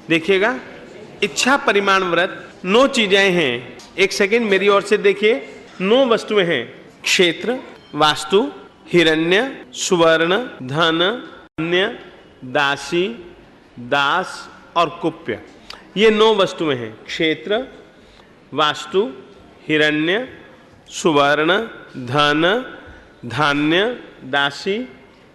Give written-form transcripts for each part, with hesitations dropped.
देखिएगा, इच्छा परिमाण व्रत 9 चीजें हैं। एक सेकेंड मेरी ओर से देखिए, 9 वस्तुएं हैं। क्षेत्र, वास्तु, हिरण्य, सुवर्ण, धन, अन्य, दासी, दास और कुप्य। ये 9 वस्तुएं हैं। क्षेत्र, वास्तु, हिरण्य, सुवर्ण, धन, धान्य, दासी,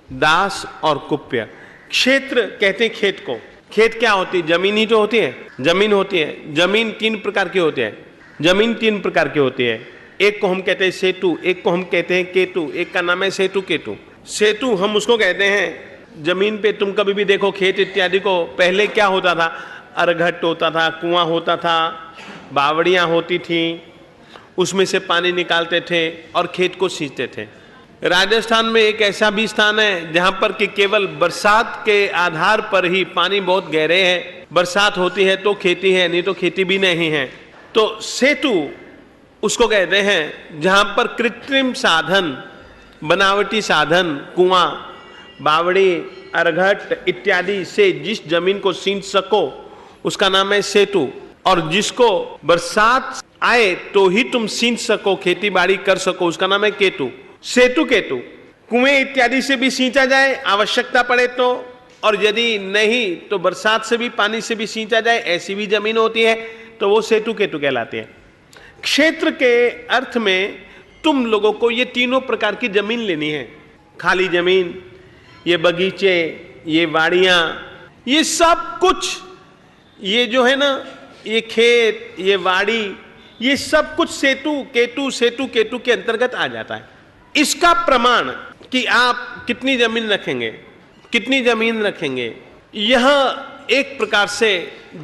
दास और कुप्य। क्षेत्र कहते हैं खेत को। खेत क्या होती है? जमीन ही तो होती है, जमीन होती है। जमीन 3 प्रकार की होती है। जमीन 3 प्रकार की होती है। एक को हम कहते हैं सेतु, एक को हम कहते हैं केतु, एक का नाम है सेतु केतु। सेतु हम उसको कहते हैं, जमीन पे तुम कभी भी देखो खेत इत्यादि को, पहले क्या होता था? अरघट होता था, कुआं होता था, बावड़ियां होती थी, उसमें से पानी निकालते थे और खेत को सींचते थे। राजस्थान में एक ऐसा भी स्थान है जहां पर कि केवल बरसात के आधार पर ही, पानी बहुत गहरे है, बरसात होती है तो खेती है, नहीं तो खेती भी नहीं है। तो सेतु उसको कहते हैं जहां पर कृत्रिम साधन, बनावटी साधन, कुआं, बावड़ी, अरघट इत्यादि से जिस जमीन को सींच सको उसका नाम है सेतु। और जिसको बरसात आए तो ही तुम सींच सको, खेती बाड़ी कर सको, उसका नाम है केतु। सेतु केतु। कुएं इत्यादि से भी सींचा जाए आवश्यकता पड़े तो, और यदि नहीं तो बरसात से भी, पानी से भी सींचा जाए, ऐसी भी जमीन होती है, तो वो सेतु केतु कहलाती है। क्षेत्र के अर्थ में तुम लोगों को ये तीनों प्रकार की जमीन लेनी है। खाली जमीन, ये बगीचे, ये वाड़ियां, ये सब कुछ, ये जो है ना, ये खेत, ये वाड़ी, ये सब कुछ सेतु केतु के अंतर्गत आ जाता है। इसका प्रमाण कि आप कितनी जमीन रखेंगे, कितनी जमीन रखेंगे, यह एक प्रकार से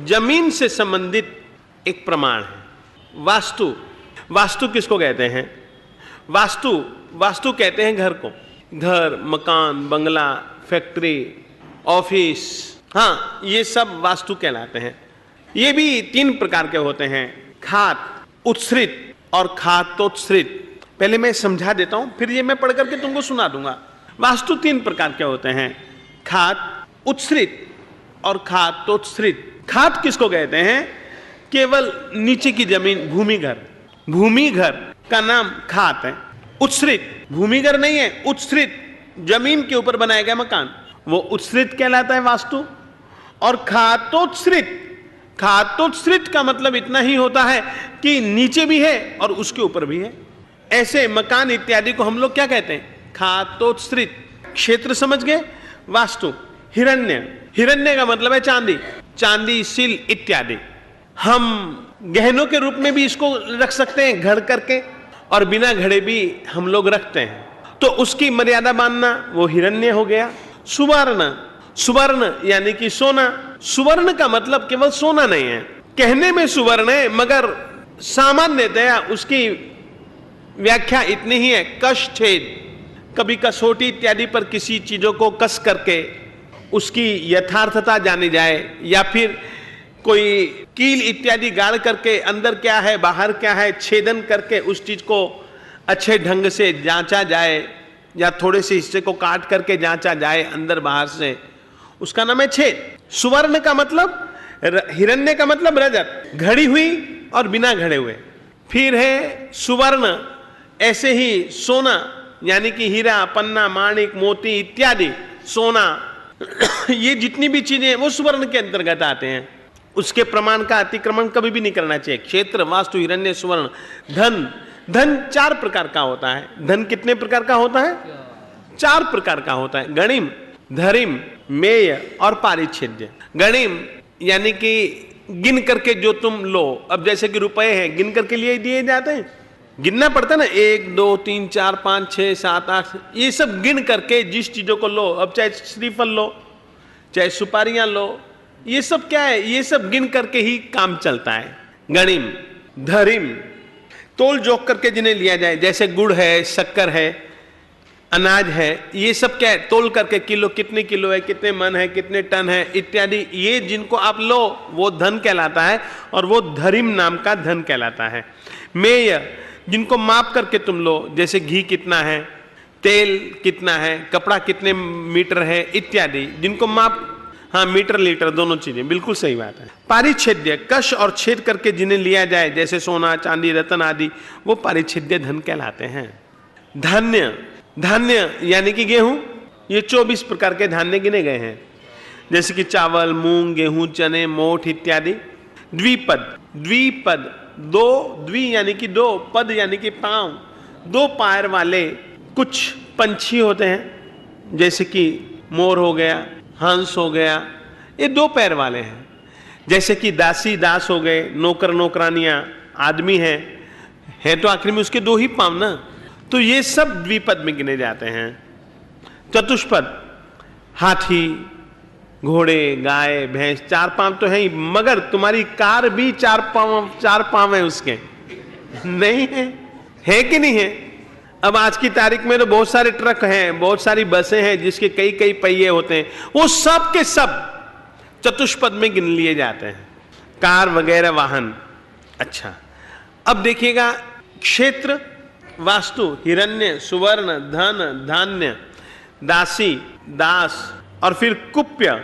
जमीन से संबंधित एक प्रमाण है। वास्तु, वास्तु किसको कहते हैं? वास्तु कहते हैं घर को। घर, मकान, बंगला, फैक्ट्री, ऑफिस, हाँ, ये सब वास्तु कहलाते हैं। ये भी 3 प्रकार के होते हैं, खात उत्सृत और खातोत्सृत। पहले मैं समझा देता हूं, फिर ये मैं पढ़ करके तुमको सुना दूंगा। वास्तु 3 प्रकार के होते हैं, खात उत्सृत और खातोत्सृत। खात किसको कहते हैं? केवल नीचे की जमीन, भूमिघर। भूमिघर का नाम खात है। उत्सृत भूमिघर नहीं है, उत्सृत जमीन के ऊपर बनाया गया मकान, वो उत्सृत कहलाता है वास्तु। और खातोत्सृत, खातोत्सृत का मतलब इतना ही होता है कि नीचे भी है और उसके ऊपर भी है। ऐसे मकान इत्यादि को हम लोग क्या कहते हैं? खातोत्सृत। क्षेत्र समझ गए? वास्तु। हिरण्य, हिरण्य का मतलब है चांदी, चांदी, सिल इत्यादि। हम गहनों के रूप में भी इसको रख सकते हैं घड़ करके, और बिना घड़े भी हम लोग रखते हैं, तो उसकी मर्यादा मानना, वो हिरण्य हो गया। सुवर्ण, सुवर्ण यानी कि सोना। सुवर्ण का मतलब केवल सोना नहीं है, कहने में सुवर्ण है मगर सामान्यतया उसकी व्याख्या इतनी ही है, कश छेद। कभी कसौटी इत्यादि पर किसी चीजों को कस करके उसकी यथार्थता जानी जाए, या फिर कोई कील इत्यादि गाड़ करके अंदर क्या है बाहर क्या है छेदन करके उस चीज को अच्छे ढंग से जांचा जाए, या थोड़े से हिस्से को काट करके जांचा जाए अंदर बाहर से, उसका नाम है छेद। सुवर्ण का मतलब, हिरण्य का मतलब रजत, घड़ी हुई और बिना घड़े हुए। फिर है सुवर्ण, ऐसे ही सोना यानी कि हीरा, पन्ना, माणिक, मोती इत्यादि, सोना, ये जितनी भी चीजें हैं वो सुवर्ण के अंतर्गत आते हैं। उसके प्रमाण का अतिक्रमण कभी भी नहीं करना चाहिए। क्षेत्र, वास्तु, हिरण्य, सुवर्ण। धन, धन 4 प्रकार का होता है। धन कितने प्रकार का होता है? 4 प्रकार का होता है। गणिम, धरिम, मेय और पारिच्छेद्य। गणिम यानी कि गिन करके जो तुम लो, अब जैसे कि रुपए हैं गिन करके लिए दिए जाते हैं, गिनना पड़ता ना, 1 2 3 4 5 6 7 8, ये सब गिन करके जिस चीजों को लो, अब चाहे श्रीफल लो, चाहे सुपारियां लो, ये सब क्या है? ये सब गिन करके ही काम चलता है। गणिम, धरिम, तोल जोक करके जिन्हें लिया जाए, जैसे गुड़ है, शक्कर है, अनाज है, ये सब क्या है? तोल करके किलो, कितने किलो है, कितने मन है, कितने टन है इत्यादि, ये जिनको आप लो वो धन कहलाता है, और वो धरिम नाम का धन कहलाता है। मेय, जिनको माप करके तुम लो, जैसे घी कितना है, तेल कितना है, कपड़ा कितने मीटर है इत्यादि, जिनको माप, हाँ, मीटर लीटर दोनों चीजें, बिल्कुल सही बात है। पारिच्छेद्य, कश और छेद करके जिन्हें लिया जाए, जैसे सोना चांदी रत्न आदि, वो पारिच्छेद्य धन कहलाते हैं। धान्य, धान्य यानी कि गेहूं, ये 24 प्रकार के धान्य गिने गए हैं, जैसे कि चावल, मूंग, गेहूं, चने, मोठ इत्यादि। द्विपद, द्विपद, दो, द्वि यानी कि दो, पद यानी कि पांव, दो पैर वाले कुछ पंछी होते हैं, जैसे कि मोर हो गया, हंस हो गया, ये दो पैर वाले हैं। जैसे कि दासी दास हो गए, नौकर नौकरानियां आदमी है तो आखिर में उसके दो ही पांव ना, तो ये सब द्विपद में गिने जाते हैं। चतुष्पद, हाथी, घोड़े, गाय, भैंस, 4 पांव तो है ही, मगर तुम्हारी कार भी 4 पांव है उसके, नहीं है कि नहीं है? अब आज की तारीख में तो बहुत सारे ट्रक हैं, बहुत सारी बसें हैं जिसके कई कई पहिए होते हैं, वो सब के सब चतुष्पद में गिन लिए जाते हैं, कार वगैरह वाहन। अच्छा, अब देखिएगा, क्षेत्र, वास्तु, हिरण्य, सुवर्ण, धन, धान्य, दासी, दास, और फिर कुप्य।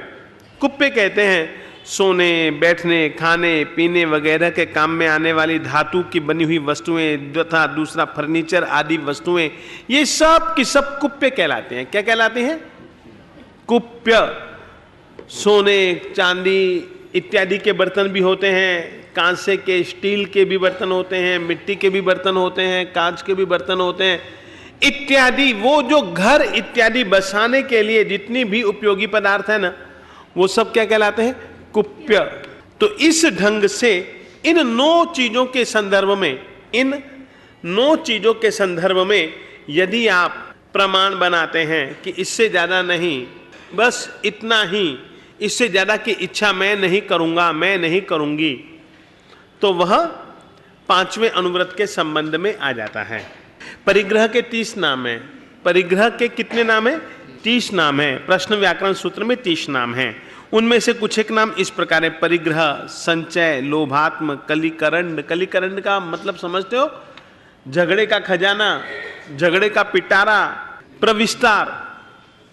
कुप्य कहते हैं सोने, बैठने, खाने पीने वगैरह के काम में आने वाली धातु की बनी हुई वस्तुएं तथा दूसरा फर्नीचर आदि वस्तुएं, ये सब की सब कुप्य कहलाते हैं। क्या कहलाते हैं? कुप्य। सोने, चांदी इत्यादि के बर्तन भी होते हैं, कांसे के, स्टील के भी बर्तन होते हैं, मिट्टी के भी बर्तन होते हैं, कांच के भी बर्तन होते हैं इत्यादि। वो जो घर इत्यादि बसाने के लिए जितनी भी उपयोगी पदार्थ है ना, वो सब क्या कहलाते हैं? कुप्य। तो इस ढंग से इन 9 चीजों के संदर्भ में, इन 9 चीजों के संदर्भ में यदि आप प्रमाण बनाते हैं कि इससे ज्यादा नहीं, बस इतना ही, इससे ज्यादा की इच्छा मैं नहीं करूंगा, मैं नहीं करूंगी, तो वह 5वें अनुव्रत के संबंध में आ जाता है। परिग्रह के 30 नाम है। परिग्रह के कितने नाम है? 30 नाम है। प्रश्न व्याकरण सूत्र में 30 नाम है। उनमें से कुछ एक नाम इस प्रकार है: परिग्रह, संचय, लोभात्म, कलिकरंड। कलिकरंड का मतलब समझते हो? झगड़े का खजाना, झगड़े का पिटारा। प्रविस्तार,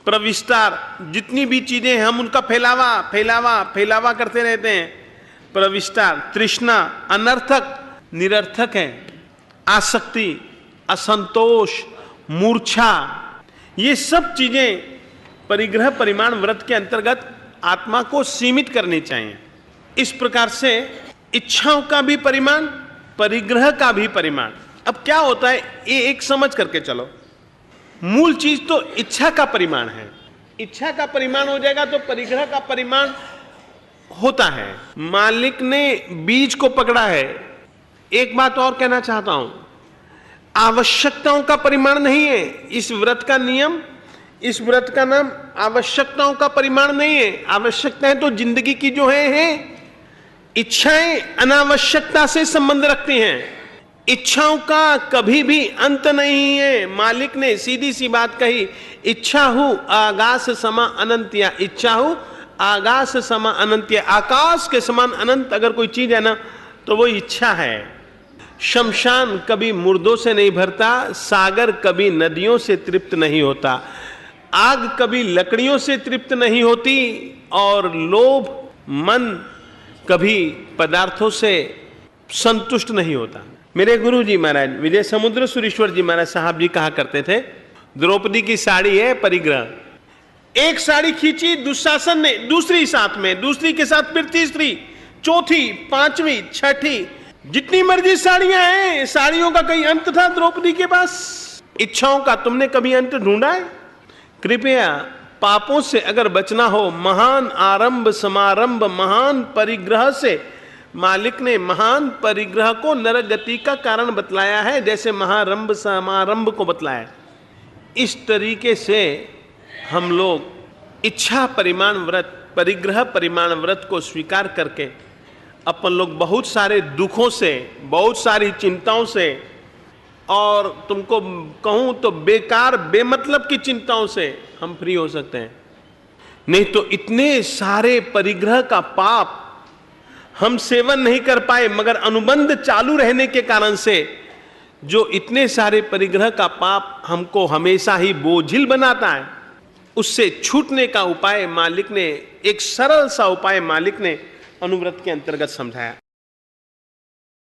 प्रविस्तार, जितनी भी चीजें हम उनका फैलावा फैलावा फैलावा करते रहते हैं, प्रविस्तार। तृष्णा, अनर्थक, निरर्थक है। आसक्ति, असंतोष, मूर्छा, ये सब चीजें परिग्रह परिमाण व्रत के अंतर्गत आत्मा को सीमित करनी चाहिए। इस प्रकार से इच्छाओं का भी परिमाण, परिग्रह का भी परिमाण। अब क्या होता है, ये एक समझ करके चलो, मूल चीज तो इच्छा का परिमाण है। इच्छा का परिमाण हो जाएगा तो परिग्रह का परिमाण होता है। मालिक ने बीज को पकड़ा है। एक बात और कहना चाहता हूं, आवश्यकताओं का परिमाण नहीं है इस व्रत का नियम, इस व्रत का नाम आवश्यकताओं का परिमाण नहीं है। आवश्यकताएं तो जिंदगी की जो है। इच्छाएं अनावश्यकता से संबंध रखती हैं। इच्छाओं का कभी भी अंत नहीं है। मालिक ने सीधी सी बात कही, इच्छा हूं आकाश समा अनंतिया। इच्छा हूं आकाश समा अनंतिया। आकाश के समान अनंत अगर कोई चीज है ना, तो वो इच्छा है। शमशान कभी मुर्दों से नहीं भरता, सागर कभी नदियों से तृप्त नहीं होता, आग कभी लकड़ियों से तृप्त नहीं होती, और लोभ मन कभी पदार्थों से संतुष्ट नहीं होता। मेरे गुरु जी महाराज विजय समुद्र सुरेश्वर जी महाराज साहब जी कहा करते थे, द्रौपदी की साड़ी है परिग्रह। एक साड़ी खींची दुशासन ने, दूसरी साथ में, दूसरी के साथ फिर तीसरी, चौथी, पांचवी, छठी, जितनी मर्जी साड़ियां हैं। साड़ियों का कहीं अंत था द्रौपदी के पास? इच्छाओं का तुमने कभी अंत ढूंढा है? कृपया पापों से अगर बचना हो, महान आरंभ समारंभ महान परिग्रह से, मालिक ने महान परिग्रह को नरक गति का कारण बतलाया है, जैसे महारंभ समारंभ को बतलाया। इस तरीके से हम लोग इच्छा परिमाण व्रत, परिग्रह परिमाण व्रत को स्वीकार करके अपन लोग बहुत सारे दुखों से, बहुत सारी चिंताओं से, और तुमको कहूं तो बेकार बेमतलब की चिंताओं से हम फ्री हो सकते हैं। नहीं तो इतने सारे परिग्रह का पाप हम सेवन नहीं कर पाए, मगर अनुबंध चालू रहने के कारण से जो इतने सारे परिग्रह का पाप हमको हमेशा ही बोझिल बनाता है, उससे छूटने का उपाय मालिक ने, एक सरल सा उपाय मालिक ने अनुव्रत के अंतर्गत समझाया।